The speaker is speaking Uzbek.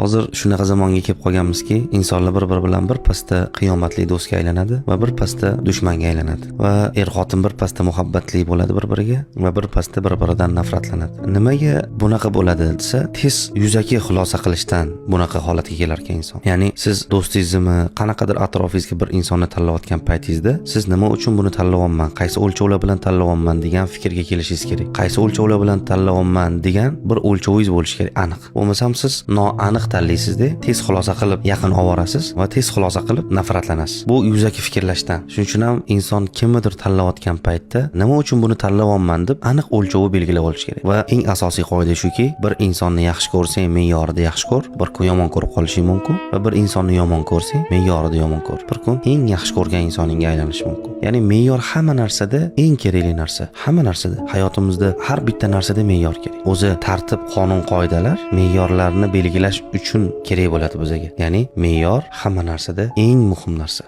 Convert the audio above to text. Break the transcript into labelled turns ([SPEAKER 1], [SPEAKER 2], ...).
[SPEAKER 1] Hozir shunaqa zamonga kelib qolganmizki, insonlar bir-biri bilan bir pasda qiyomatli do'stga aylanadi va bir pasda dushmanga aylanadi. Va er-xotin bir pasda muhabbatli bo'ladi bir-biriga va bir pasda bir-biridan nafratlanadi. Nimaga bunaqa bo'ladi desa, tez yuzaki xulosa qilishdan bunaqa holatga kelar ekan inson. Ya'ni siz do'stingizni, qanaqadir atrofingizga bir insonni tanlayotgan paytingizda, siz nima uchun buni tanlayapman, qaysi o'lchovlar bilan tanlayapman degan fikrga kelishingiz kerak. Qaysi o'lchovlar bilan tanlayapman degan bir o'lchovingiz bo'lishi kerak, aniq. Bo'lmasam siz noaniq tanlaysizda, tez xulosa qilib yaqin ovorasiz va tez xulosa qilib nafratlanasiz. Bu yuzaki fikrlashdan. Shuning uchun ham inson kimnidir tanlayotgan paytda nima uchun buni tanlayapman deb aniq o'lchovi belgilab olish kerak. Va eng asosiy qoida shuki, bir insonni yaxshi ko'rsang, me'yorida yaxshi ko'r, bir kun yomon ko'rib qolishing mumkin va bir insonni yomon ko'rsang, me'yorida yomon ko'r. Bir kun eng yaxshi ko'rgan insoningga aylanish mumkin. Ya'ni me'yor hamma narsada eng kerakli narsa. Hamma narsada, hayotimizda har bitta narsada me'yor kerak. O'zi tartib, qonun, qoidalar me'yorlarni belgilash uchun kerak bo'ladi bizga. Ya'ni me'yor hamma narsada eng muhim narsa.